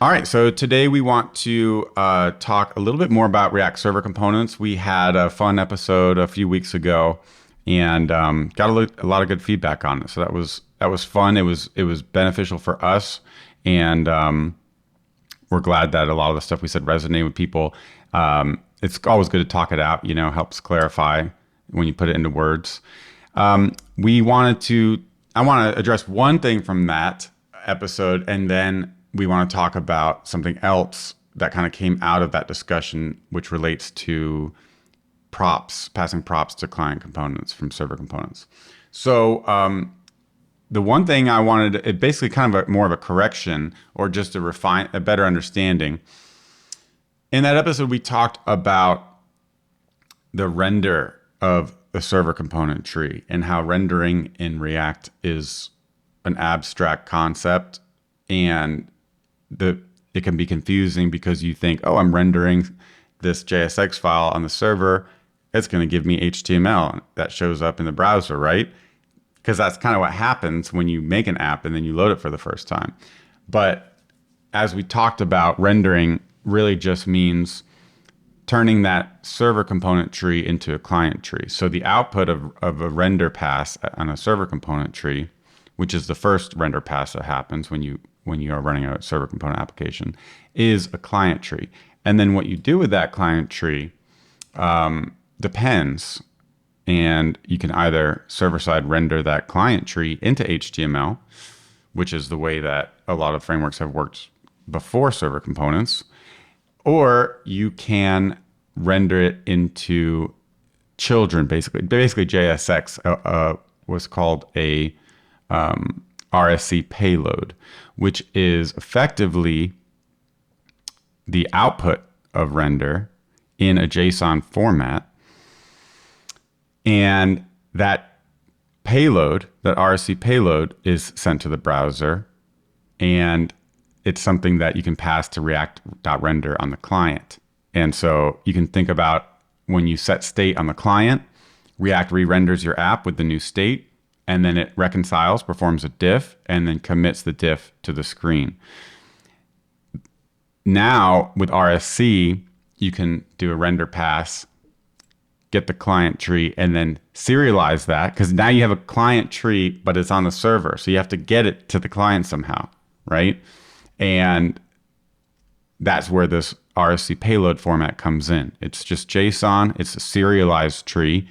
All right, so today we want to talk a little bit more about React Server Components. We had a fun episode a few weeks ago, and got a lot of good feedback on it. So that was fun. It was beneficial for us, and we're glad that a lot of the stuff we said resonated with people. It's always good to talk it out. Helps clarify when you put it into words. I want to address one thing from that episode, and then we want to talk about something else that kind of came out of that discussion, which relates to props, passing props to client components from server components. So the one thing I wanted, it basically kind of more of a correction or just to refine a better understanding. In that episode, we talked about the render of the server component tree and how rendering in React is an abstract concept, and it can be confusing because you think, oh, I'm rendering this JSX file on the server. It's going to give me HTML that shows up in the browser, right? Because that's kind of what happens when you make an app and then you load it for the first time. But as we talked about, rendering really just means turning that server component tree into a client tree. So the output of a render pass on a server component tree, which is the first render pass that happens when you are running a server component application, is a client tree. And then what you do with that client tree depends. And you can either server-side render that client tree into HTML, which is the way that a lot of frameworks have worked before server components, or you can render it into children, basically. Basically, JSX was called a RSC Payload, which is effectively the output of render in a JSON format. And that payload, that RSC payload, is sent to the browser, and it's something that you can pass to React.render on the client. And so you can think about when you set state on the client, React re-renders your app with the new state, and then it reconciles, performs a diff, and then commits the diff to the screen. Now, with RSC, you can do a render pass, get the client tree, and then serialize that, because now you have a client tree, but it's on the server. So you have to get it to the client somehow, right? And that's where this RSC payload format comes in. It's just JSON, it's a serialized tree,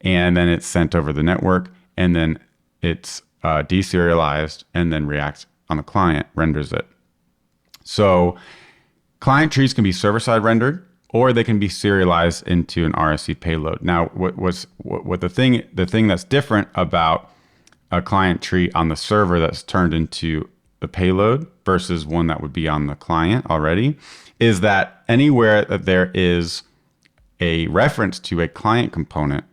and then it's sent over the network, and then it's deserialized, and then React on the client renders it. So client trees can be server-side rendered, or they can be serialized into an RSC payload. Now, the thing that's different about a client tree on the server that's turned into the payload versus one that would be on the client already is that anywhere that there is a reference to a client component,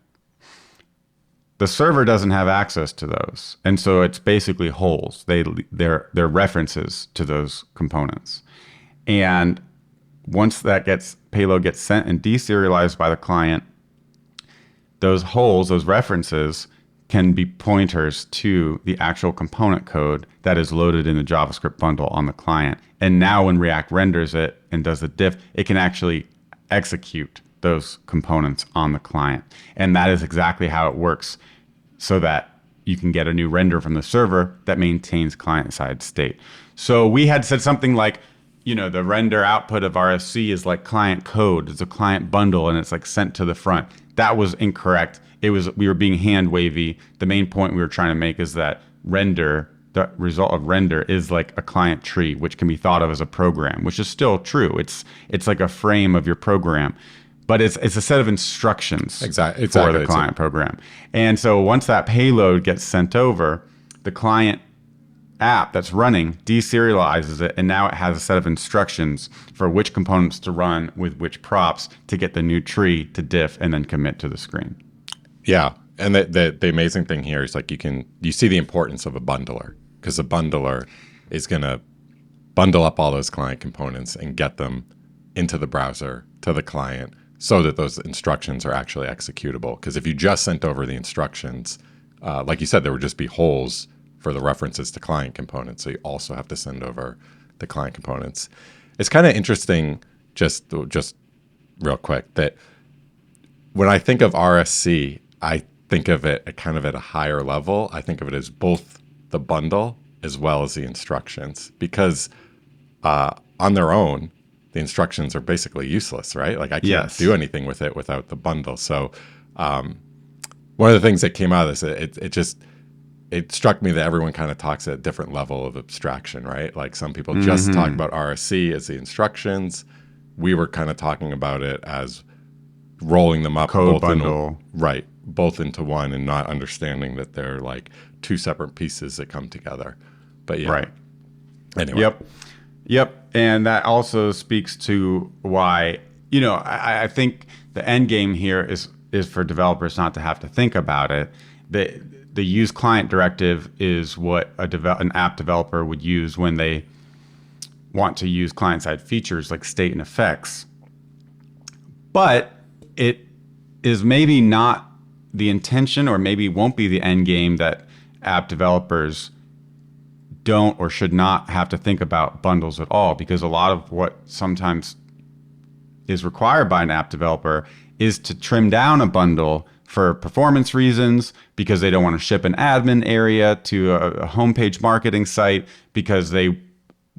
the server doesn't have access to those. And so it's basically holes. They're references to those components. And once that payload gets sent and deserialized by the client, those holes, those references, can be pointers to the actual component code that is loaded in the JavaScript bundle on the client. And now when React renders it and does the diff, it can actually execute those components on the client. And that is exactly how it works, so that you can get a new render from the server that maintains client-side state. So we had said something like, the render output of RSC is like client code. It's a client bundle, and it's like sent to the front. That was incorrect. We were being hand wavy. The main point we were trying to make is that render, the result of render, is like a client tree, which can be thought of as a program, which is still true. It's like a frame of your program, but it's a set of instructions Exactly. for the client program. And so once that payload gets sent over, the client app that's running deserializes it, and now it has a set of instructions for which components to run with which props to get the new tree to diff and then commit to the screen. Yeah. And the amazing thing here is like you see the importance of a bundler, because a bundler is going to bundle up all those client components and get them into the browser to the client so that those instructions are actually executable. Because if you just sent over the instructions, like you said, there would just be holes for the references to client components. So you also have to send over the client components. It's kind of interesting, just real quick, that when I think of RSC, I think of it kind of at a higher level. I think of it as both the bundle as well as the instructions, because on their own, the instructions are basically useless, right? Like I can't do anything with it without the bundle. So one of the things that came out of this, it struck me that everyone kind of talks at a different level of abstraction, right? Like some people just talk about RSC as the instructions. We were kind of talking about it as rolling them up Code bundle. Both into one, and not understanding that they're like two separate pieces that come together. But yeah. Right. Anyway. Yep. And that also speaks to why, I think the end game here is for developers not to have to think about it. The use client directive is what an app developer would use when they want to use client-side features like state and effects. But it is maybe not the intention, or maybe won't be the end game, that app developers don't or should not have to think about bundles at all, because a lot of what sometimes is required by an app developer is to trim down a bundle for performance reasons, because they don't want to ship an admin area to a homepage marketing site, because they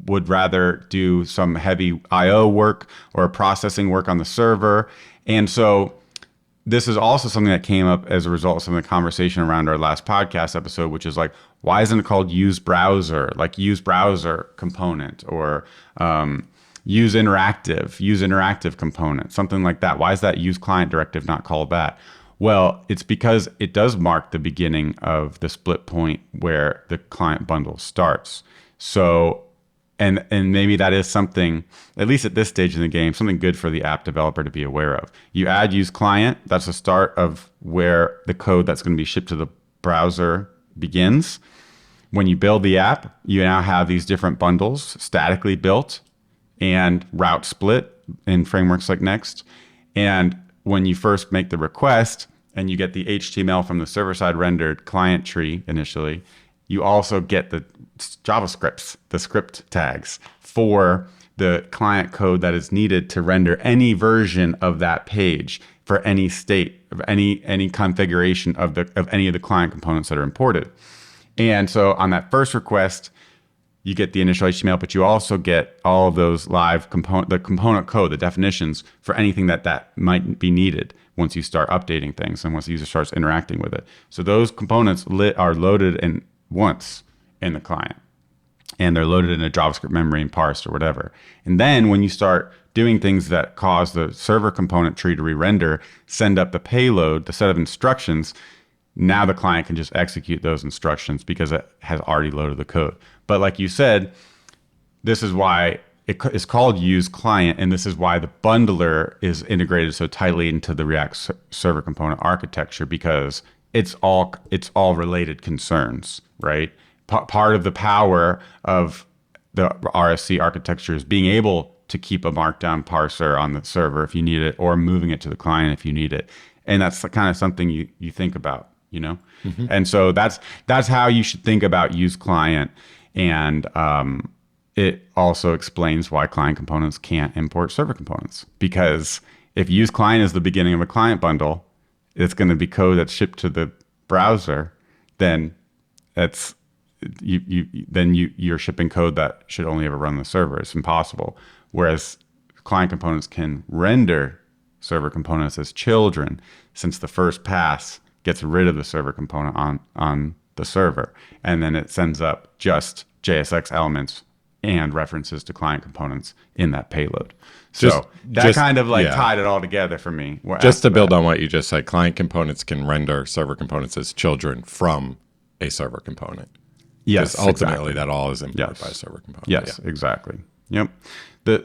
would rather do some heavy IO work or processing work on the server. And so this is also something that came up as a result of some of the conversation around our last podcast episode, which is like, why isn't it called use browser, like use browser component, or use interactive component, something like that? Why is that use client directive not called that? Well, it's because it does mark the beginning of the split point where the client bundle starts. So, and maybe that is something, at least at this stage in the game, something good for the app developer to be aware of. You add use client, that's the start of where the code that's going to be shipped to the browser begins. When you build the app, you now have these different bundles statically built and route split in frameworks like Next. And when you first make the request and you get the HTML from the server-side rendered client tree initially, you also get the JavaScripts, the script tags for the client code that is needed to render any version of that page for any state of any configuration of any of the client components that are imported. And so on that first request, you get the initial HTML, but you also get all of those live the component code, the definitions for anything that might be needed once you start updating things and once the user starts interacting with it. So those components are loaded in once in the client, and they're loaded in a JavaScript memory and parsed or whatever. And then when you start doing things that cause the server component tree to re-render, send up the payload, the set of instructions, now the client can just execute those instructions because it has already loaded the code. But like you said, this is why it is called use client, and this is why the bundler is integrated so tightly into the React server component architecture, because it's all related concerns, right? Part of the power of the RSC architecture is being able to keep a markdown parser on the server if you need it, or moving it to the client if you need it. And that's the kind of something you think about, Mm-hmm. And so that's how you should think about use client. And it also explains why client components can't import server components, because if use client is the beginning of a client bundle, it's going to be code that's shipped to the browser, then you're shipping code that should only ever run the server. It's impossible. Whereas client components can render server components as children, since the first pass gets rid of the server component on the server, and then it sends up just JSX elements and references to client components in that payload. So that kind of tied it all together for me. Just to build on what you just said, client components can render server components as children from a server component. Yes, ultimately that all is imported by a server component. Yes, exactly. Yep.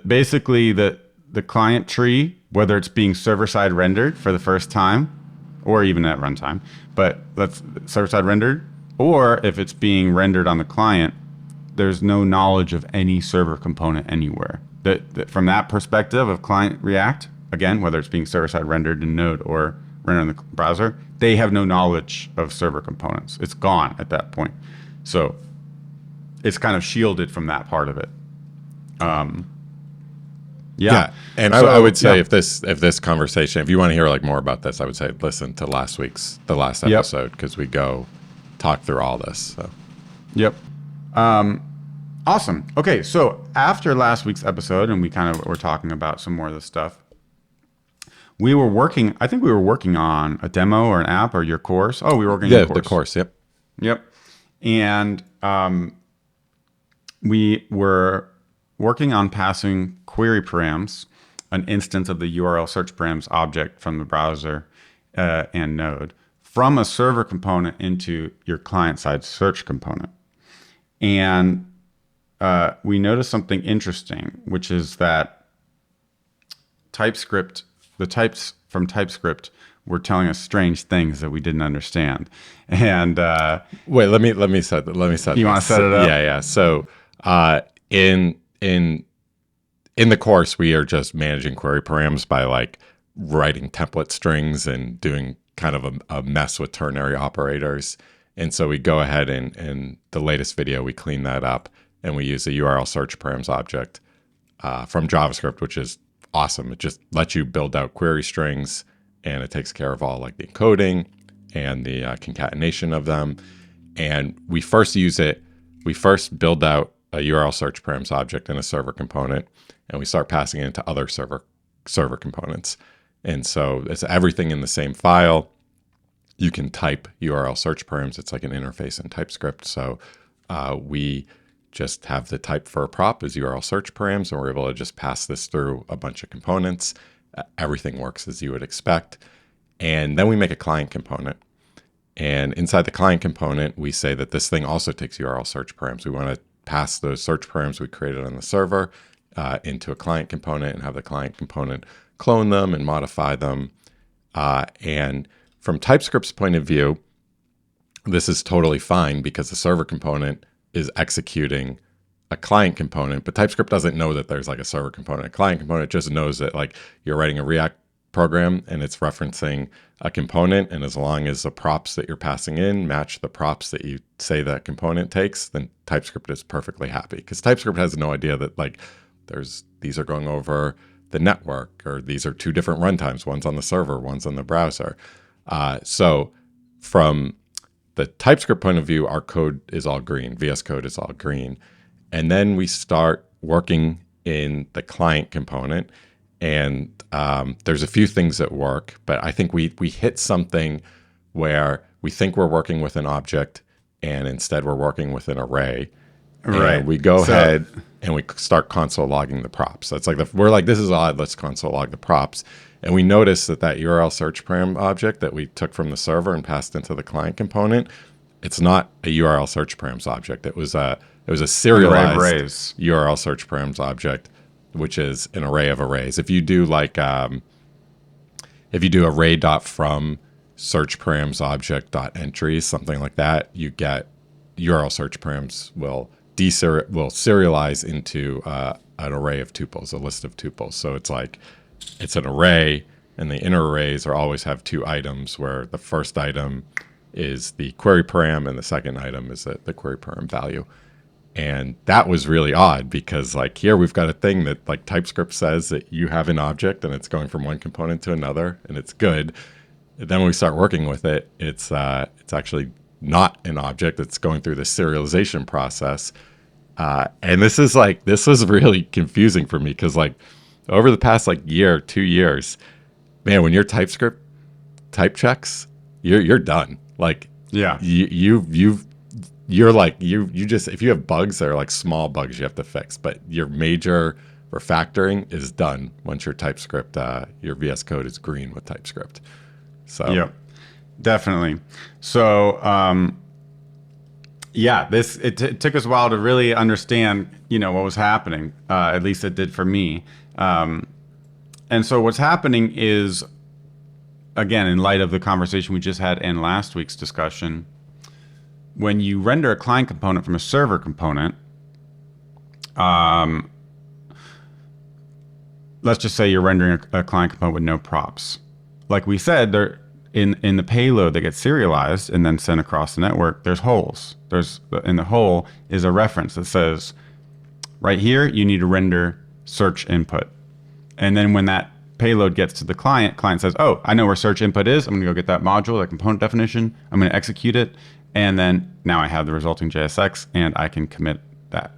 Basically the client tree, whether it's being server-side rendered for the first time, or even at runtime, but let's server-side rendered, or if it's being rendered on the client, there's no knowledge of any server component anywhere. From that perspective of client React, again, whether it's being server-side rendered in Node or rendered in the browser, they have no knowledge of server components. It's gone at that point. So it's kind of shielded from that part of it. Yeah. And So, I would say yeah. if this conversation, if you want to hear like more about this, I would say listen to the last Yep. episode, because we go talk through all this. So Yep. Awesome. Okay, so after last week's episode, and we kind of were talking about some more of this stuff, I think we were working on a demo or an app or your course. Oh, we were working on your the course. course, yep. Yep. And we were working on passing query params, an instance of the URL search params object from the browser and node, from a server component into your client-side search component. And we noticed something interesting, which is that the types from TypeScript were telling us strange things that we didn't understand. And Wait, let me set you want to set it up? Yeah. So in the course, we are just managing query params by like writing template strings and doing kind of a mess with ternary operators. And so we go ahead and in the latest video, we clean that up, and we use a URL search params object from JavaScript, which is awesome. It just lets you build out query strings, and it takes care of all like the encoding and the concatenation of them. And we first build out a URL search params object in a server component, and we start passing it into other server components. And so it's everything in the same file. You can type URL search params. It's like an interface in TypeScript. So we just have the type for a prop as URL search params, and we're able to just pass this through a bunch of components. Everything works as you would expect. And then we make a client component. And inside the client component, we say that this thing also takes URL search params. We want to pass those search params we created on the server into a client component and have the client component clone them and modify them. And from TypeScript's point of view, this is totally fine because the server component is executing a client component, but TypeScript doesn't know that there's like a server component. A client component just knows that like you're writing a React program and it's referencing a component, and as long as the props that you're passing in match the props that you say that component takes, then TypeScript is perfectly happy, because TypeScript has no idea that like these are going over the network, or these are two different runtimes. One's on the server, one's on the browser. So from the TypeScript point of view, our code is all green. VS Code is all green. And then we start working in the client component. And there's a few things that work, but I think we hit something where we think we're working with an object, and instead we're working with an array. Right. And we go ahead and we start console logging the props. So it's like we're like, this is odd. Let's console log the props. And we notice that URL search param object that we took from the server and passed into the client component, it's not a URL search params object. It was a serialized URL search params object, which is an array of arrays. If you do like array.from search params object.entries, something like that, you get URL search params will serialize into an array of tuples, a list of tuples. So it's like it's an array, and the inner arrays always have two items, where the first item is the query param and the second item is the query param value. And that was really odd, because like here we've got a thing that like TypeScript says that you have an object and it's going from one component to another, and it's good. And then when we start working with it, it's actually not an object. It's going through the serialization process. And this was really confusing for me, because like over the past like 2 years, man, when your TypeScript type checks, you're done. Like Yeah. you're like you just, if you have bugs that are like small bugs you have to fix, but your major refactoring is done once your TypeScript, your VS Code is green with TypeScript. So Yep, definitely. So, yeah, it took us a while to really understand, what was happening. At least it did for me. And so what's happening is, again, in light of the conversation we just had in last week's discussion, when you render a client component from a server component, let's just say you're rendering a client component with no props. Like we said, there in the payload that gets serialized and then sent across the network, there's holes. In the hole is a reference that says right here, you need to render search input. And then when that payload gets to the client says, oh, I know where search input is. I'm going to go get that module, that component definition. I'm going to execute it. And then now I have the resulting JSX and I can commit that.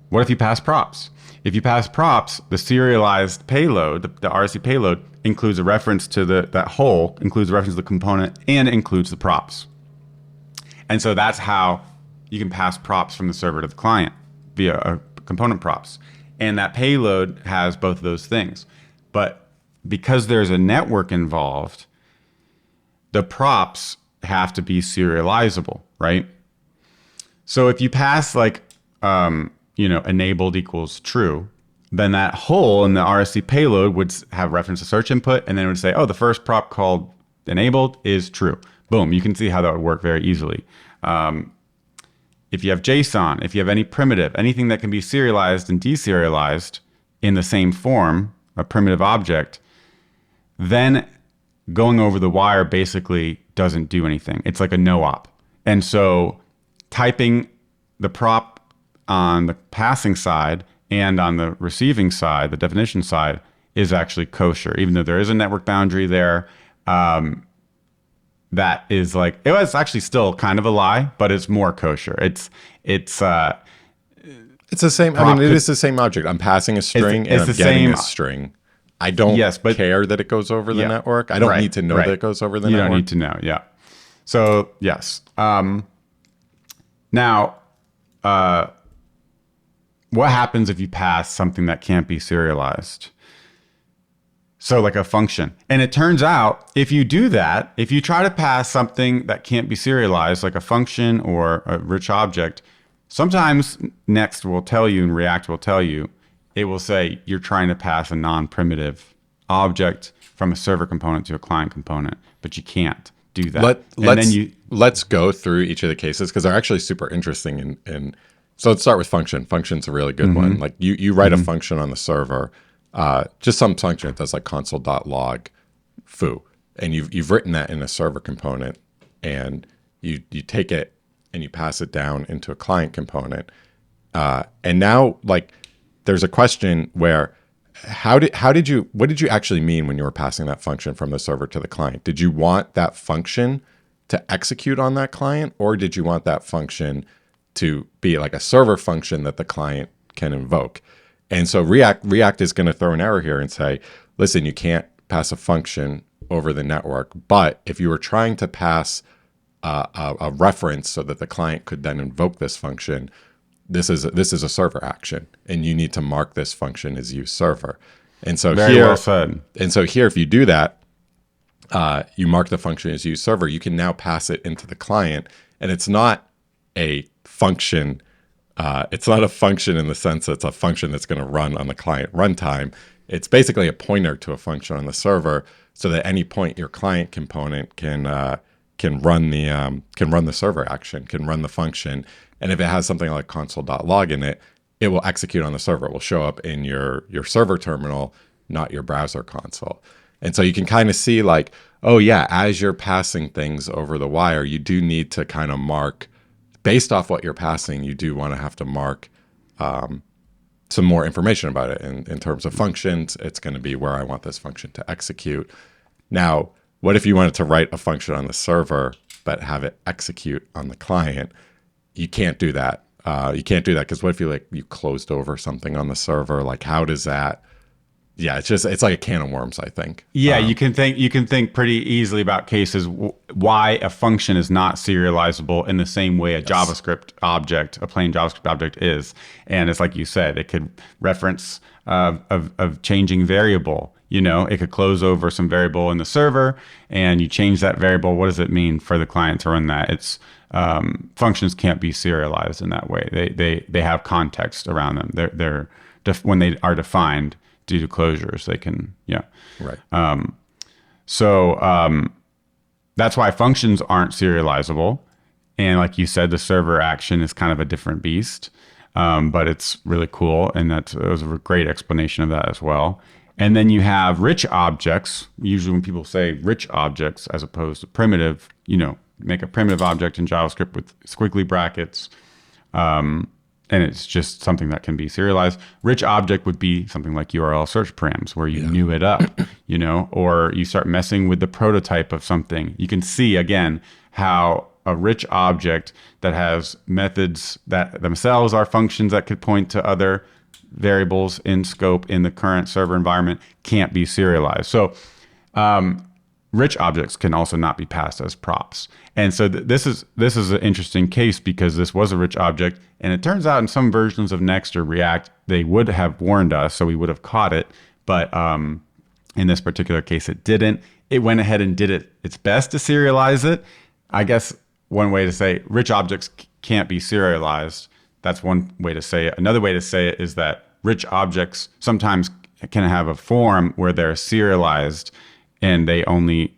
What if you pass props? If you pass props, the serialized payload, the RSC payload, includes a reference to that whole, includes a reference to the component, and includes the props. And so that's how you can pass props from the server to the client via a component props. And that payload has both of those things. But because there's a network involved, the props have to be serializable, right? So if you pass like, enabled equals true, then that whole in the RSC payload would have reference to search input, and then it would say, oh, the first prop called enabled is true. Boom, you can see how that would work very easily. If you have JSON, if you have any primitive, anything that can be serialized and deserialized in the same form, a primitive object, then going over the wire basically doesn't do anything. It's like a no-op. And so typing the prop on the passing side and on the receiving side, the definition side, is actually kosher. Even though there is a network boundary there, that is like, it was actually still kind of a lie, but it's more kosher. It's the same. I mean, it is the same object. I'm passing a string and I'm getting a string. I don't care that it goes over the network. I don't need to know that it goes over the network. You don't need to know. Yeah. So yes. Now, what happens if you pass something that can't be serialized? So like a function. And it turns out if you do that, if you try to pass something that can't be serialized, like a function or a rich object, sometimes Next will tell you and React will tell you, it will say you're trying to pass a non-primitive object from a server component to a client component, but you can't do that. Let's go through each of the cases because they're actually super interesting. So let's start with function. Function's a really good one. Like you write a function on the server, just some function that does like console.log foo. And you've written that in a server component and you take it and you pass it down into a client component. And now like there's a question where what did you actually mean when you were passing that function from the server to the client? Did you want that function to execute on that client, or did you want that function to be like a server function that the client can invoke? And so React is going to throw an error here and say, listen, you can't pass a function over the network, but if you were trying to pass a reference so that the client could then invoke this function, this is a server action, and you need to mark this function as use server. And so well said. And so here, if you do that, you mark the function as use server. You can now pass it into the client, and it's not a function. It's not a function in the sense that it's a function that's going to run on the client runtime. It's basically a pointer to a function on the server, so that at any point your client component can run the server action, can run the function. And if it has something like console.log in it, it will execute on the server. It will show up in your server terminal, not your browser console. And so you can kind of see like, oh yeah, as you're passing things over the wire, you do need to kind of mark, based off what you're passing, you do want to have to mark some more information about it. In terms of functions, it's going to be where I want this function to execute. Now, what if you wanted to write a function on the server, but have it execute on the client? You can't do that. You can't do that because what if you closed over something on the server? Like, how does that? Yeah, it's like a can of worms, I think. Yeah, you can think pretty easily about cases why a function is not serializable in the same way a JavaScript object, a plain JavaScript object is. And it's like you said, it could reference of changing variable. It could close over some variable in the server, and you change that variable. What does it mean for the client to run that? It's functions can't be serialized in that way. They have context around them. They're when they are defined due to closures, they can right. So that's why functions aren't serializable. And like you said, the server action is kind of a different beast, but it's really cool, and it was a great explanation of that as well. And then you have rich objects. Usually when people say rich objects as opposed to primitive, make a primitive object in JavaScript with squiggly brackets. and it's just something that can be serialized. Rich object would be something like URL search params, where you new it up, or you start messing with the prototype of something. You can see again how a rich object that has methods that themselves are functions that could point to other variables in scope in the current server environment can't be serialized. So rich objects can also not be passed as props. And so this is an interesting case because this was a rich object, and it turns out in some versions of Next or React, they would have warned us, so we would have caught it. But in this particular case, it didn't. It went ahead and did its best to serialize it. I guess one way to say rich objects can't be serialized. That's one way to say it. Another way to say it is that rich objects sometimes can have a form where they're serialized, and they only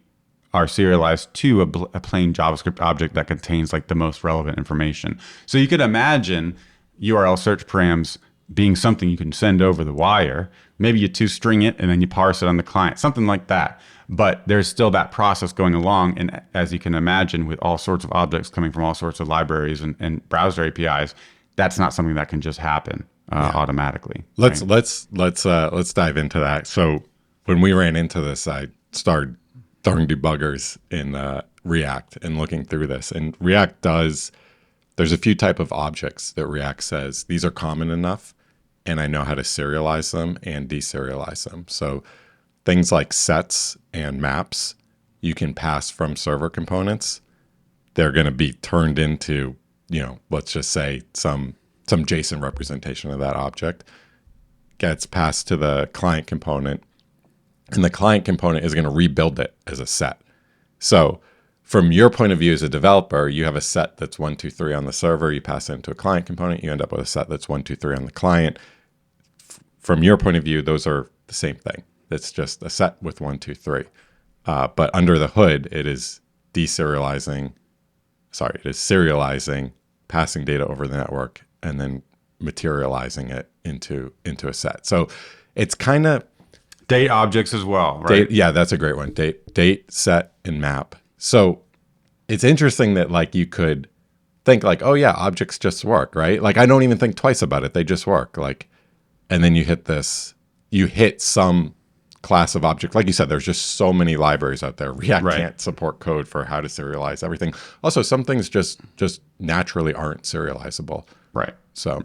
are serialized to a plain JavaScript object that contains like the most relevant information. So you could imagine URL search params being something you can send over the wire. Maybe you two-string it and then you parse it on the client, something like that. But there's still that process going along. And as you can imagine, with all sorts of objects coming from all sorts of libraries and browser APIs, that's not something that can just happen automatically. Let's dive into that. So when we ran into this, I started throwing debuggers in React and looking through this. And React there's a few type of objects that React says, these are common enough, and I know how to serialize them and deserialize them. So things like sets and maps, you can pass from server components. They're going to be turned into, let's just say some JSON representation of that object gets passed to the client component, and the client component is going to rebuild it as a set. So from your point of view as a developer, you have a set that's 1, 2, 3 on the server. You pass it into a client component. You end up with a set that's 1, 2, 3 on the client. From your point of view, those are the same thing. It's just a set with 1, 2, 3. But under the hood, it is serializing, passing data over the network, and then materializing it into a set. So it's kind of date objects as well, right? That's a great one. Date, set, and map. So it's interesting that like you could think like, oh yeah, objects just work, right? Like I don't even think twice about it. They just work. Like, and then you hit some class of object. Like you said, there's just so many libraries out there. React can't support code for how to serialize everything. Also, some things just naturally aren't serializable. Right. So,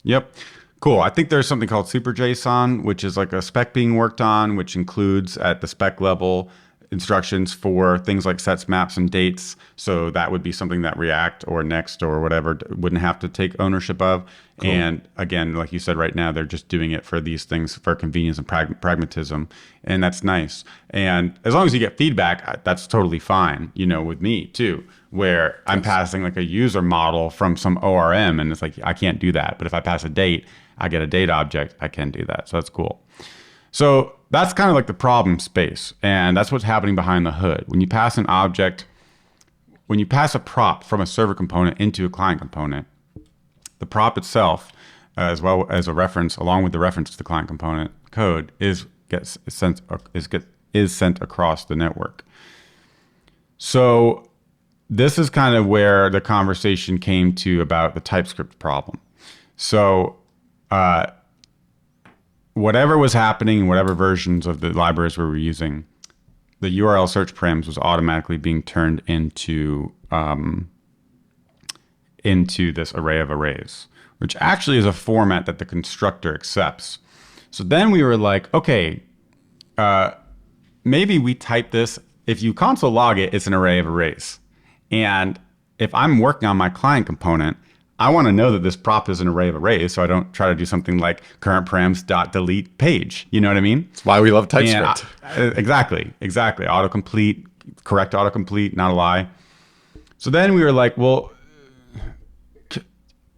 Yep. Cool. I think there's something called Super JSON, which is like a spec being worked on, which includes at the spec level instructions for things like sets, maps, and dates. So that would be something that React or Next or whatever wouldn't have to take ownership of. Cool. And again, like you said, right now, they're just doing it for these things for convenience and pragmatism. And that's nice. And as long as you get feedback, that's totally fine, with me too, where I'm passing like a user model from some ORM and it's like, I can't do that. But if I pass a date, I get a date object, I can do that. So that's cool. So that's kind of like the problem space. And that's what's happening behind the hood. When you pass an object, when you pass a prop from a server component into a client component, the prop itself, as well as a reference, along with the reference to the client component code, is sent across the network. So this is kind of where the conversation came to about the TypeScript problem. So whatever was happening, whatever versions of the libraries we were using, the URL search params was automatically being turned into this array of arrays, which actually is a format that the constructor accepts. So then we were like, okay, maybe we type this. If you console log it, it's an array of arrays. And if I'm working on my client component, I want to know that this prop is an array of arrays, so I don't try to do something like current params.delete page. You know what I mean? That's why we love TypeScript. Exactly. Autocomplete, correct autocomplete, not a lie. So then we were like, well,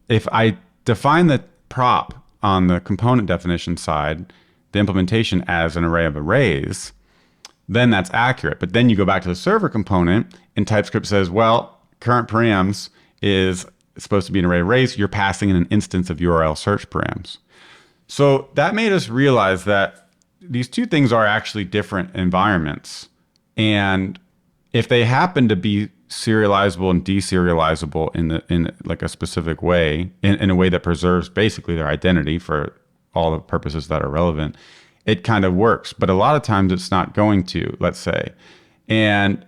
if I define the prop on the component definition side, the implementation as an array of arrays, then that's accurate. But then you go back to the server component and TypeScript says, well, current params is supposed to be an array of arrays. You're passing in an instance of URL search params. So that made us realize that these two things are actually different environments. And if they happen to be serializable and deserializable in like a specific way, in a way that preserves basically their identity for all the purposes that are relevant, it kind of works. But a lot of times it's not going to, let's say. And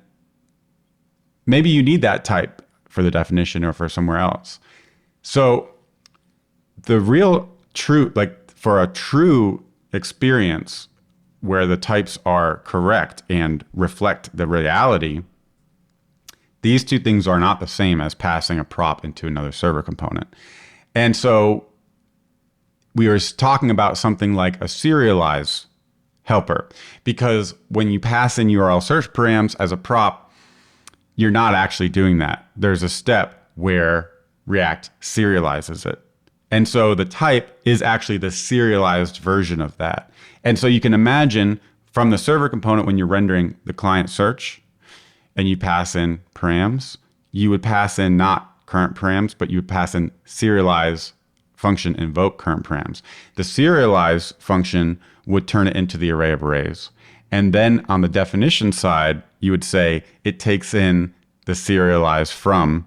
maybe you need that type for the definition or for somewhere else. So the real true, like for a true experience where the types are correct and reflect the reality, these two things are not the same as passing a prop into another server component. And so we were talking about something like a serialize helper, because when you pass in URL search params as a prop, you're not actually doing that. There's a step where React serializes it. And so the type is actually the serialized version of that. And so you can imagine from the server component, when you're rendering the client search and you pass in params, you would pass in not current params, but you would pass in serialize function invoke current params. The serialize function would turn it into the array of arrays. And then on the definition side, you would say it takes in the serializeFrom.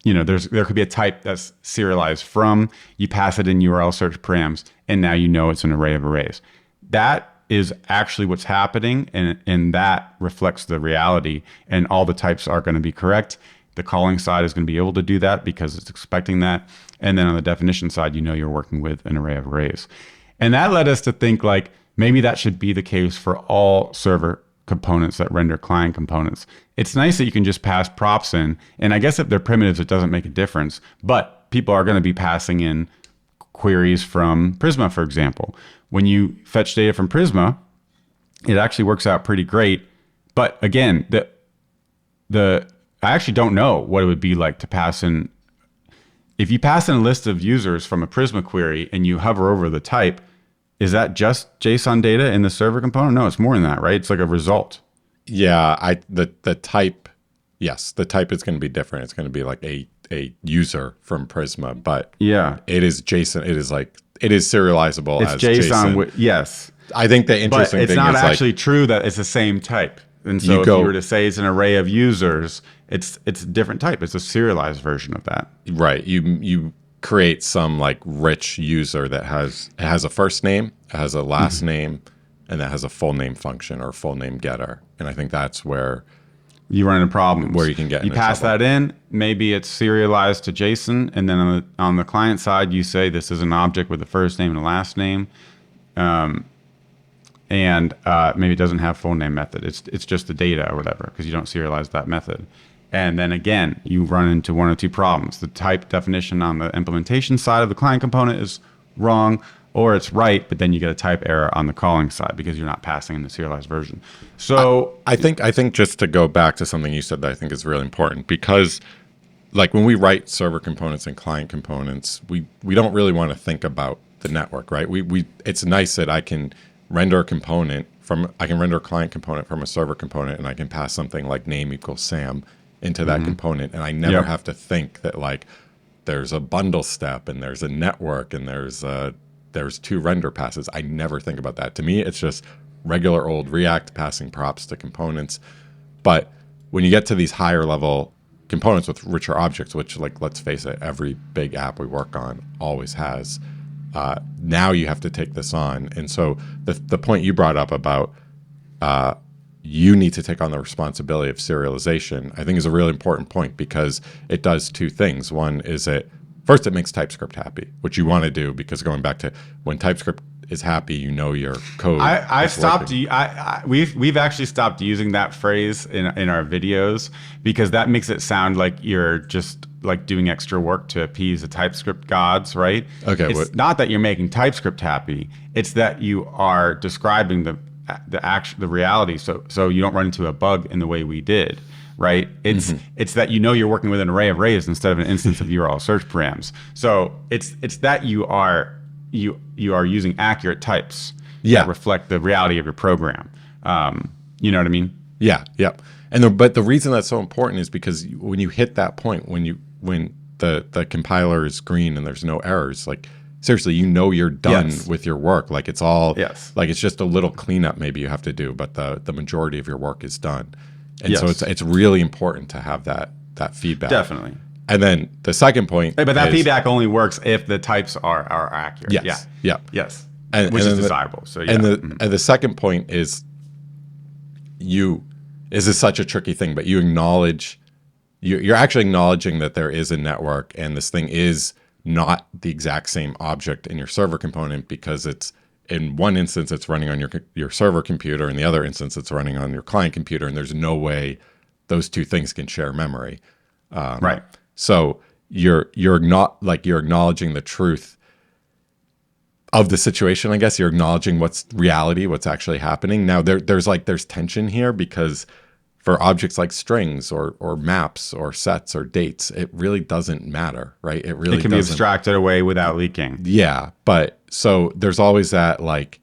You know, there could be a type that's serializeFrom. You pass it in URL search params, and now you know it's an array of arrays. That is actually what's happening, and that reflects the reality, and all the types are going to be correct. The calling side is going to be able to do that because it's expecting that. And then on the definition side, you know you're working with an array of arrays. And that led us to think like maybe that should be the case for all server components that render client components. It's nice that you can just pass props in. And I guess if they're primitives, it doesn't make a difference. But people are going to be passing in queries from Prisma, for example. When you fetch data from Prisma, it actually works out pretty great. But again, I actually don't know what it would be like to pass in. If you pass in a list of users from a Prisma query and you hover over the type, is that just JSON data in the server component? No, it's more than that, right? It's like a result. Yeah, the type, yes, the type is going to be different. It's going to be like a user from Prisma, but yeah, it is JSON. It is serializable it's as JSON. JSON. Yes, I think the interesting but it's thing not is actually true that it's the same type. And so if you were to say it's an array of users, it's a different type. It's a serialized version of that. Right. You create some like rich user that has a first name, it has a last name, and that has a full name function or full name getter. And I think that's where you run into problems. Where you can get you pass trouble. that in, maybe it's serialized to JSON, and then on the client side, you say this is an object with a first name and a last name. And maybe it doesn't have full name method. It's just the data or whatever, because you don't serialize that method. And then again, you run into one or two problems. The type definition on the implementation side of the client component is wrong, or it's right, but then you get a type error on the calling side because you're not passing in the serialized version. So I think just to go back to something you said that I think is really important, because like when we write server components and client components, we don't really want to think about the network, right? It's nice that I can render a component I can render a client component from a server component, and I can pass something like name equals Sam into that component, and I never have to think that like there's a bundle step and there's a network and there's two render passes. I never think about that. To me, it's just regular old React passing props to components. But when you get to these higher level components with richer objects, which, like, let's face it, every big app we work on always has, now you have to take this on. And so the point you brought up about you need to take on the responsibility of serialization, I think is a really important point, because it does two things. One is first, it makes TypeScript happy, which you want to do, because going back to when TypeScript is happy, you know your code. We've actually stopped using that phrase in our videos, because that makes it sound like you're just like doing extra work to appease the TypeScript gods, right? Okay. It's not that you're making TypeScript happy. It's that you are describing the reality, so you don't run into a bug in the way we did, right? It's that you're working with an array of arrays instead of an instance of URL search params. So it's that you are using accurate types that reflect the reality of your program. You know what I mean? Yeah. But the reason that's so important is because when you hit that point, when the compiler is green and there's no errors, like, seriously, you're done with your work. Like, it's all, like, it's just a little cleanup maybe you have to do, but the majority of your work is done. And so it's really important to have that feedback. Definitely. And then the second point, but that feedback only works if the types are accurate. Yes. Yeah. Yes. And, which and is the, desirable. So yeah. And the second point is this is such a tricky thing, but you're actually acknowledging that there is a network and this thing is not the exact same object in your server component, because it's in one instance it's running on your server computer, in the other instance it's running on your client computer, and there's no way those two things can share memory. Right. So you're acknowledging the truth of the situation. I guess you're acknowledging what's reality, what's actually happening. Now there's tension here, because for objects like strings or maps or sets or dates, it really doesn't matter, right? It can be abstracted away without leaking. Yeah, but so there's always that, like,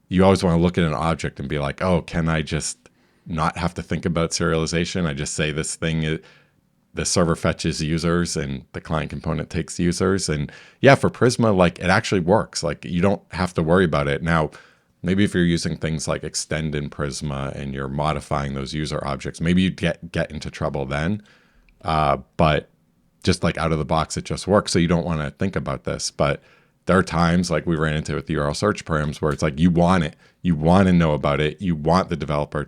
you always want to look at an object and be like, oh, can I just not have to think about serialization? I just say this thing, the server fetches users and the client component takes users. And yeah, for Prisma, like, it actually works. Like, you don't have to worry about it. Now, maybe if you're using things like extend in Prisma and you're modifying those user objects, maybe you get into trouble then. But just like out of the box, it just works. So you don't want to think about this. But there are times, like we ran into with the URL search params, where it's like you want it. You want to know about it. You want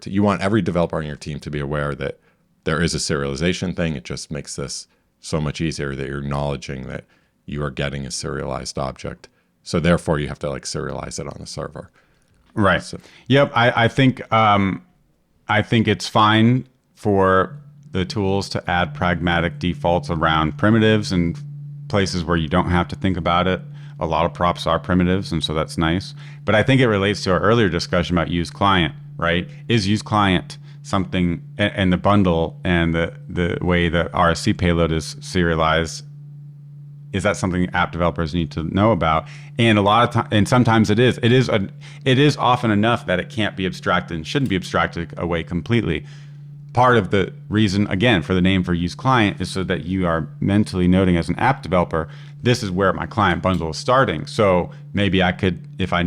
you want every developer on your team to be aware that there is a serialization thing. It just makes this so much easier that you're acknowledging that you are getting a serialized object. So therefore, you have to like serialize it on the server. Right. So. Yep. I think it's fine for the tools to add pragmatic defaults around primitives and places where you don't have to think about it. A lot of props are primitives, and so that's nice. But I think it relates to our earlier discussion about use client, right? Is use client something, and the bundle and the way the RSC payload is serialized, is that something app developers need to know about? And a lot of time, and sometimes it is. It is often enough that it can't be abstracted and shouldn't be abstracted away completely. Part of the reason, again, for the name for use client is so that you are mentally noting as an app developer, this is where my client bundle is starting. So maybe I could, if I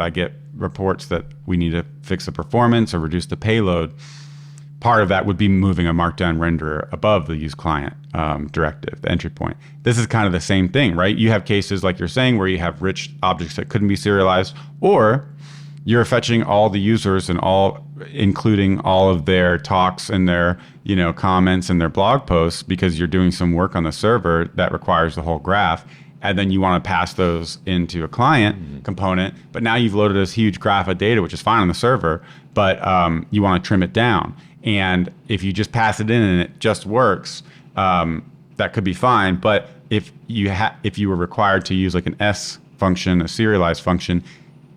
get reports that we need to fix the performance or reduce the payload, part of that would be moving a markdown renderer above the use client directive, the entry point. This is kind of the same thing, right? You have cases like you're saying where you have rich objects that couldn't be serialized, or you're fetching all the users and including all of their talks and their comments and their blog posts, because you're doing some work on the server that requires the whole graph. And then you want to pass those into a client component, but now you've loaded this huge graph of data, which is fine on the server, but you want to trim it down. And if you just pass it in and it just works, that could be fine. But if you were required to use like an S function, a serialized function,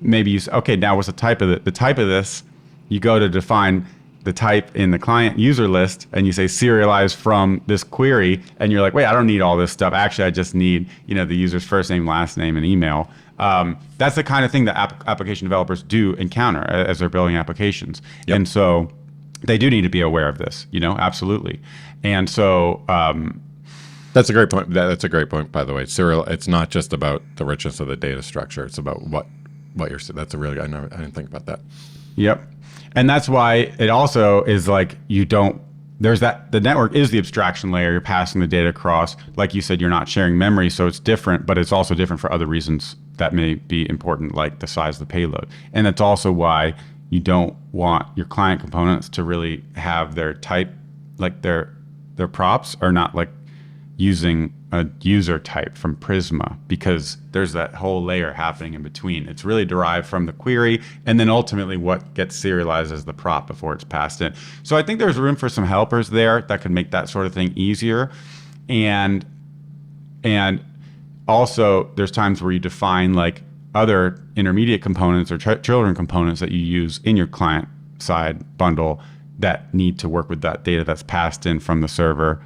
maybe you say, okay, now what's the type of it? The type of this, you go to define the type in the client user list, and you say serialize from this query, and you're like, wait, I don't need all this stuff. Actually, I just need the user's first name, last name, and email. That's the kind of thing that application developers do encounter as they're building applications. Yep. And so they do need to be aware of this, absolutely. And so that's a great point. That's a great point, by the way. It's not just about the richness of the data structure. It's about what you're. That's a really. I didn't think about that. Yep. And that's why it also is like the network is the abstraction layer. You're passing the data across. Like you said, you're not sharing memory, so it's different, but it's also different for other reasons that may be important, like the size of the payload. And that's also why you don't want your client components to really have their type, like their props are not like using a user type from Prisma, because there's that whole layer happening in between. It's really derived from the query, and then ultimately what gets serialized as the prop before it's passed in. So I think there's room for some helpers there that could make that sort of thing easier. And also there's times where you define like other intermediate components or children components that you use in your client side bundle that need to work with that data that's passed in from the server.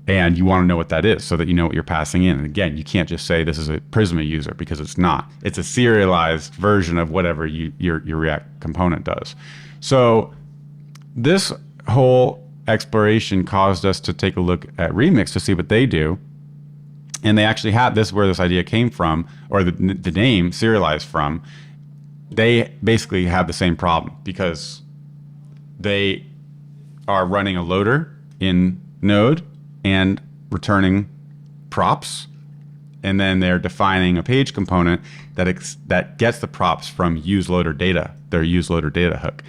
And you want to know what that is so that you know what you're passing in. And again, you can't just say this is a Prisma user, because it's not. It's a serialized version of whatever your React component does. So this whole exploration caused us to take a look at Remix to see what they do. And they actually had this, where this idea came from, or the name SerializeFrom. They basically have the same problem, because they are running a loader in Node and returning props, and then they're defining a page component that gets the props from useLoaderData, their useLoaderData hook.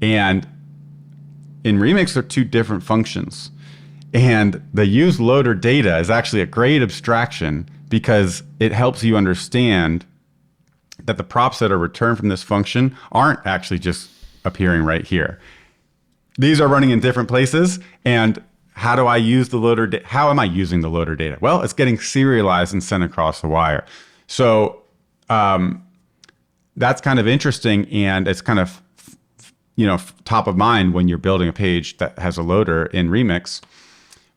And in Remix, they're two different functions. And the useLoaderData is actually a great abstraction because it helps you understand that the props that are returned from this function aren't actually just appearing right here. These are running in different places. And how do I use the loader data? How am I using the loader data? Well, it's getting serialized and sent across the wire. So that's kind of interesting, and it's kind of top of mind when you're building a page that has a loader in Remix.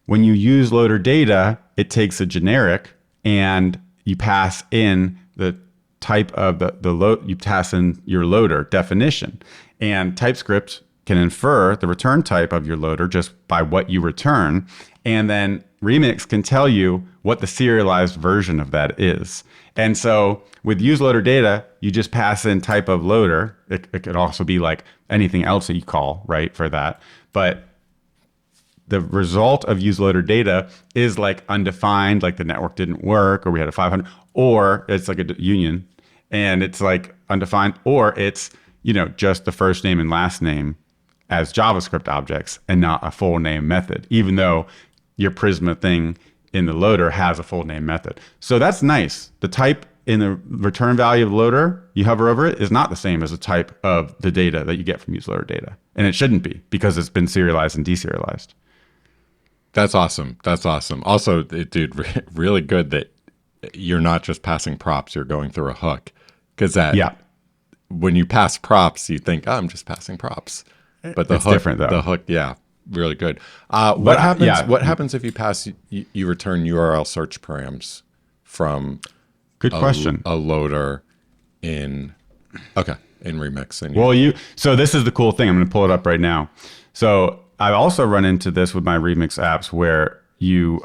When you use loader data, it takes a generic and you pass in the type of the load. You pass in your loader definition, and TypeScript can infer the return type of your loader just by what you return. And then Remix can tell you what the serialized version of that is. And so with useLoaderData, you just pass in type of loader. It could also be like anything else that you call, right, for that. But the result of useLoaderData is like undefined, like the network didn't work, or we had a 500, or it's like a union and it's like undefined, or it's, just the first name and last name as JavaScript objects and not a full name method, even though your Prisma thing in the loader has a full name method. So that's nice. The type in the return value of loader, you hover over it, is not the same as the type of the data that you get from useLoaderData. And it shouldn't be, because it's been serialized and deserialized. That's awesome. That's awesome. Also, dude, really good that you're not just passing props, you're going through a hook. Because when you pass props, you think, I'm just passing props. But it's different, though. The hook, really good. What happens if you pass? You return URL search params from good question. A loader in Remix. And so this is the cool thing. I'm going to pull it up right now. So I also run into this with my Remix apps where you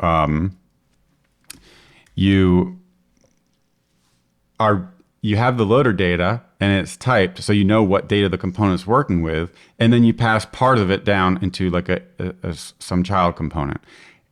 have the loader data and it's typed, so you know what data the component's working with, and then you pass part of it down into like some child component.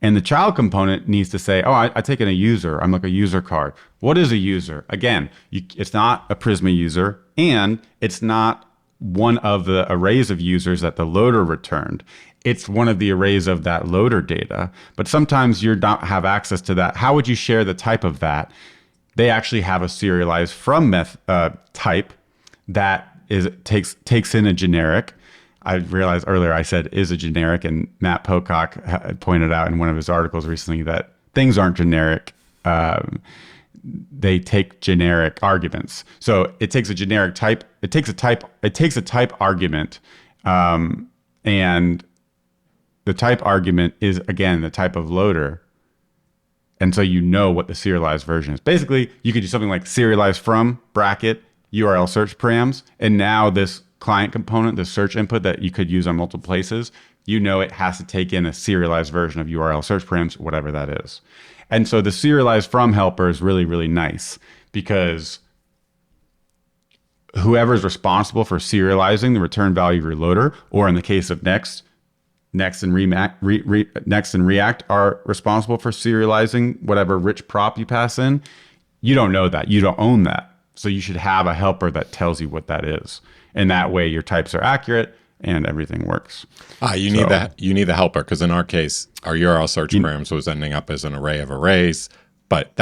And the child component needs to say, I take in a user. I'm like a user card. What is a user? Again, it's not a Prisma user, and it's not one of the arrays of users that the loader returned. It's one of the arrays of that loader data. But sometimes you don't have access to that. How would you share the type of that? They actually have a serialized_from type that takes in a generic. I realized earlier I said is a generic, and Matt Pocock pointed out in one of his articles recently that things aren't generic. They take generic arguments. So it takes a generic type. It takes a type argument, and the type argument is, again, the type of loader. And so you know what the serialized version is. Basically, you could do something like serialized_from bracket URL search params, and now this client component, the search input that you could use on multiple places, it has to take in a serialized version of URL search params, whatever that is. And so the serialized_from helper is really, really nice, because whoever's responsible for serializing the return value of your loader, or in the case of Next and React are responsible for serializing whatever rich prop you pass in. You don't know that. You don't own that. So you should have a helper that tells you what that is. And that way your types are accurate and everything works. You need the helper, because in our case, our URL search params was ending up as an array of arrays, but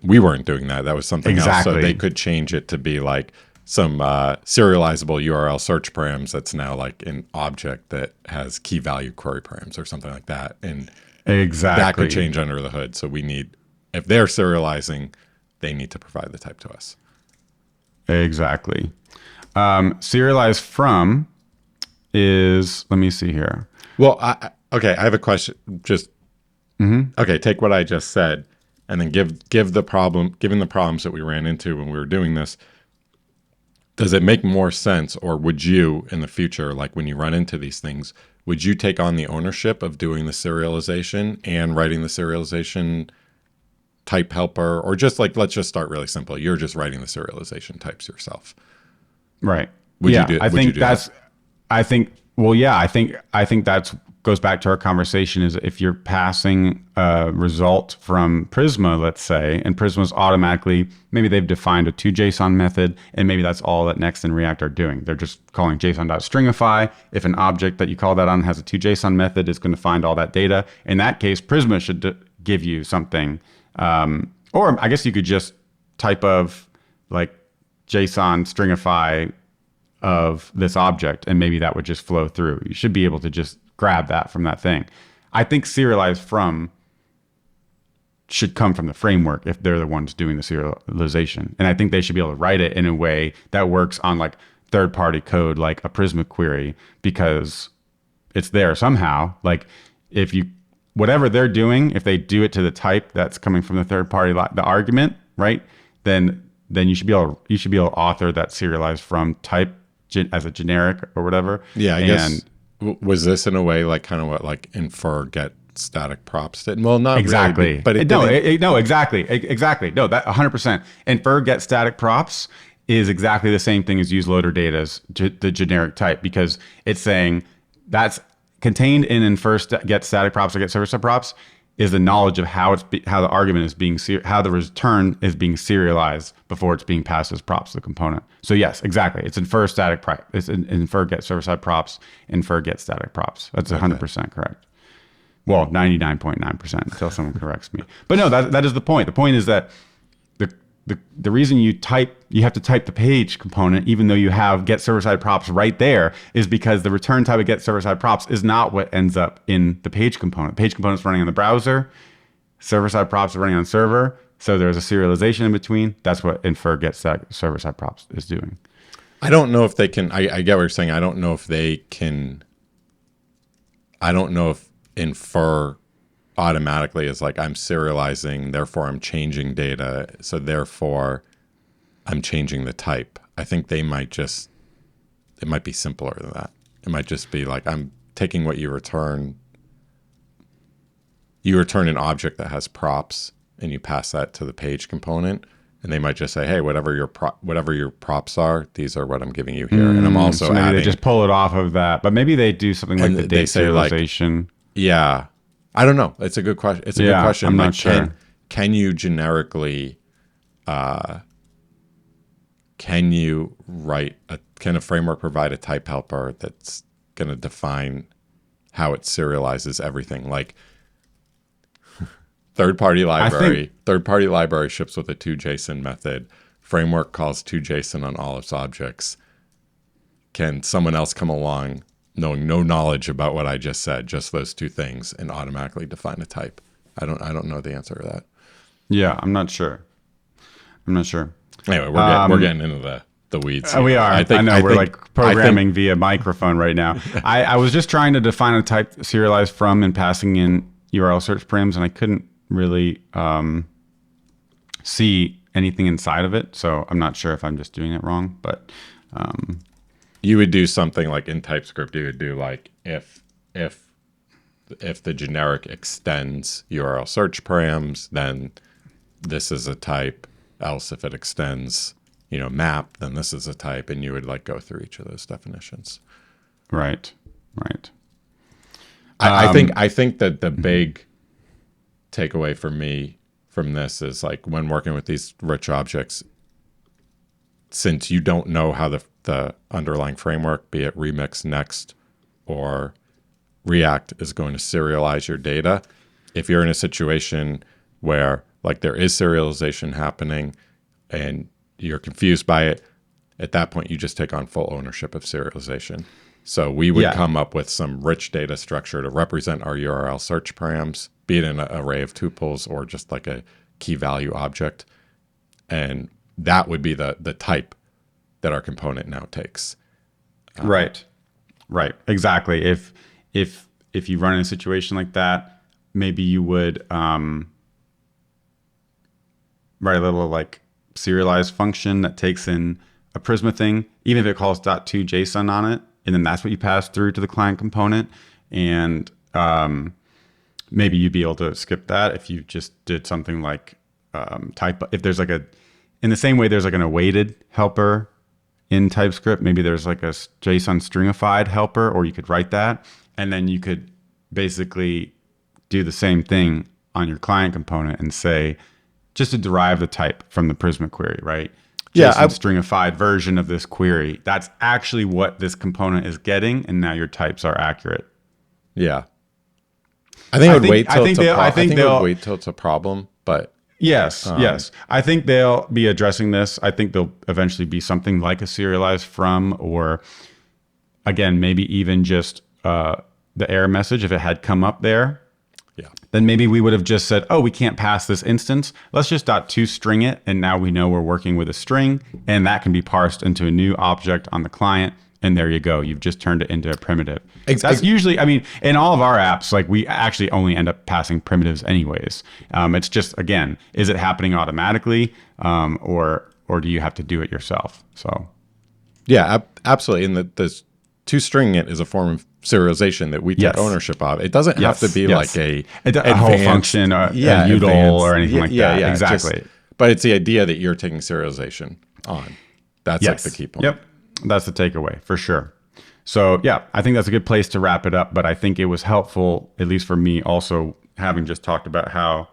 we weren't doing that. That was something else. So they could change it to be like some serializable URL search params that's now like an object that has key value query params or something like that. And that could change under the hood. So if they're serializing, they need to provide the type to us. Exactly. SerializeFrom is, let me see here. Well, I have a question. Just, take what I just said and then given the problems that we ran into when we were doing this, does it make more sense, or would you in the future, like when you run into these things, would you take on the ownership of doing the serialization and writing the serialization type helper, or just like, let's just start really simple. You're just writing the serialization types yourself. Right. I think that's that's goes back to our conversation is if you're passing a result from Prisma, let's say, and Prisma's automatically, maybe they've defined a toJSON method, and maybe that's all that Next and React are doing. They're just calling JSON.stringify. If an object that you call that on has a toJSON method, it's going to find all that data. In that case, Prisma should give you something. Or I guess you could just type of like JSON stringify of this object, and maybe that would just flow through. You should be able to just grab that from that thing. I think serialized_from should come from the framework if they're the ones doing the serialization. And I think they should be able to write it in a way that works on like third-party code, like a Prisma query, because it's there somehow. Like if you, whatever they're doing, if they do it to the type that's coming from the third party, the argument, right? Then you should be able to author that serialized from type as a generic or whatever. Yeah, I guess. Was this in a way like kind of what like infer get static props did? Well, not exactly, really, but exactly. No, that 100%. Infer get static props is exactly the same thing as use loader data as the generic type, because it's saying that's contained in infer get static props or get server side props is the knowledge of how how the argument is being how the return is being serialized before it's being passed as props to the component. So yes, exactly. It's infer static prop. It's infer get server side props, infer get static props. That's 100% correct. Well, 99.9% until someone corrects me. But no, that is the point. The point is that the reason you have to type the page component, even though you have get server side props right there, is because the return type of get server side props is not what ends up in the page component. Page component's running on the browser, server side props are running on server. So there's a serialization in between. That's what infer get server side props is doing. I don't know if they can. I get what you're saying. I don't know if they can. I don't know if infer automatically is like I'm serializing, therefore I'm changing data, so therefore I'm changing the type. I think it might be simpler than that. It might just be like I'm taking what you return. You return an object that has props, and you pass that to the page component, and they might just say, "Hey, whatever your props are, these are what I'm giving you here." And I'm also so maybe adding, they just pull it off of that, but maybe they do something like the date serialization. Like, yeah. I don't know. It's a good question. It's a good question. I'm not sure. Can you generically, can a framework provide a type helper that's going to define how it serializes everything? Like third-party library ships with a toJSON method. Framework calls toJSON on all its objects. Can someone else come along knowing no knowledge about what I just said, just those two things, and automatically define a type? I don't know the answer to that. Yeah, I'm not sure. Anyway, we're getting into the weeds here. We are. I know we're like programming via microphone right now. I was just trying to define a type serialized from and passing in URL search params, and I couldn't really see anything inside of it. So I'm not sure if I'm just doing it wrong, but you would do something like in TypeScript. You would do like if the generic extends URL search params, then this is a type. Else, if it extends, map, then this is a type, and you would like go through each of those definitions. Right. I think that the big takeaway for me from this is like when working with these rich objects, since you don't know how the underlying framework, be it Remix, Next, or React, is going to serialize your data, if you're in a situation where like there is serialization happening and you're confused by it, at that point you just take on full ownership of serialization. So we would come up with some rich data structure to represent our URL search params, be it in an array of tuples or just like a key value object. And that would be the type that our component now takes. Right. Exactly. If you run in a situation like that, maybe you would write a little like serialized function that takes in a Prisma thing, even if it calls .toJSON on it, and then that's what you pass through to the client component. And maybe you'd be able to skip that if you just did something like type. If there's like in the same way there's like an awaited helper in TypeScript, maybe there's like a JSON stringified helper, or you could write that, and then you could basically do the same thing on your client component and say, just to derive the type from the Prisma query, right? Yeah, JSON stringified version of this query. That's actually what this component is getting, and now your types are accurate. Yeah. I think it would wait till it's a problem, but yes. I think they'll be addressing this. I think there'll eventually be something like a serialized from, or again, maybe even just the error message if it had come up there. yeah. Then maybe we would have just said, oh, we can't pass this instance. Let's just .toString it. And now we know we're working with a string, and that can be parsed into a new object on the client. And there you go. You've just turned it into a primitive. That's usually, I mean, in all of our apps, like we actually only end up passing primitives anyways. It's just, again, is it happening automatically, or do you have to do it yourself? So, yeah, absolutely. And the toString it is a form of serialization that we take ownership of. It doesn't have to be like a whole function, or a util or anything like that. Yeah, exactly. But it's the idea that you're taking serialization on. That's like the key point. Yep. That's the takeaway for sure. So yeah, I think that's a good place to wrap it up. But I think it was helpful, at least for me, also having just talked about how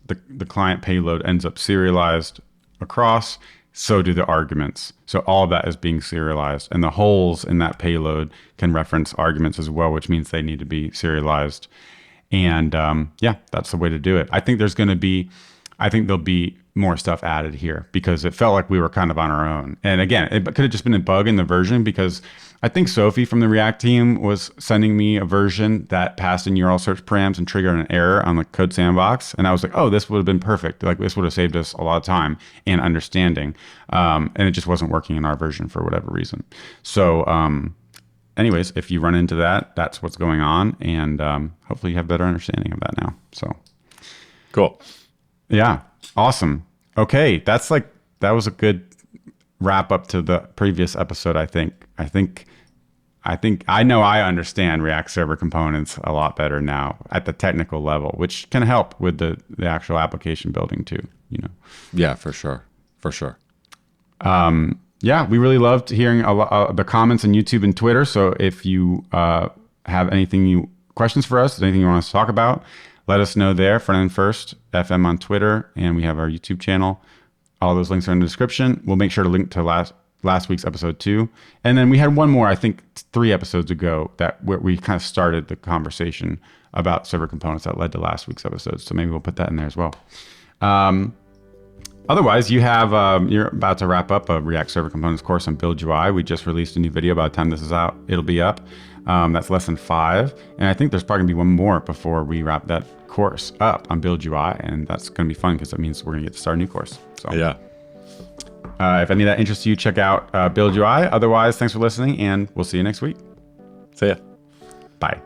the client payload ends up serialized across. So do the arguments. So all of that is being serialized, and the holes in that payload can reference arguments as well, which means they need to be serialized. And yeah, that's the way to do it. I think there'll be more stuff added here because it felt like we were kind of on our own. And again, it could have just been a bug in the version, because I think Sophie from the React team was sending me a version that passed in URL search params and triggered an error on the code sandbox. And I was like, oh, this would have been perfect. Like this would have saved us a lot of time and understanding. And it just wasn't working in our version for whatever reason. So anyways, if you run into that, that's what's going on. And hopefully you have better understanding of that now. So cool. Yeah. Awesome. Okay. That was a good wrap up to the previous episode. I think I know I understand React Server components a lot better now at the technical level, which can help with the actual application building too, Yeah, for sure. For sure. Yeah, we really loved hearing the comments on YouTube and Twitter. So if you have questions for us, anything you want us to talk about, let us know there. Front End First FM on Twitter, and we have our YouTube channel. All those links are in the description. We'll make sure to link to last week's episode too. And then we had one more, I think 3 episodes ago, where we kind of started the conversation about server components that led to last week's episode. So maybe we'll put that in there as well. Otherwise, you're about to wrap up a React Server Components course on Build UI. We just released a new video. By the time this is out, it'll be up. That's lesson 5. And I think there's probably gonna be one more before we wrap that course up on Build UI. And that's gonna be fun because that means we're gonna get to start a new course. So yeah. If any of that interests you, check out Build UI. Otherwise, thanks for listening, and we'll see you next week. See ya. Bye.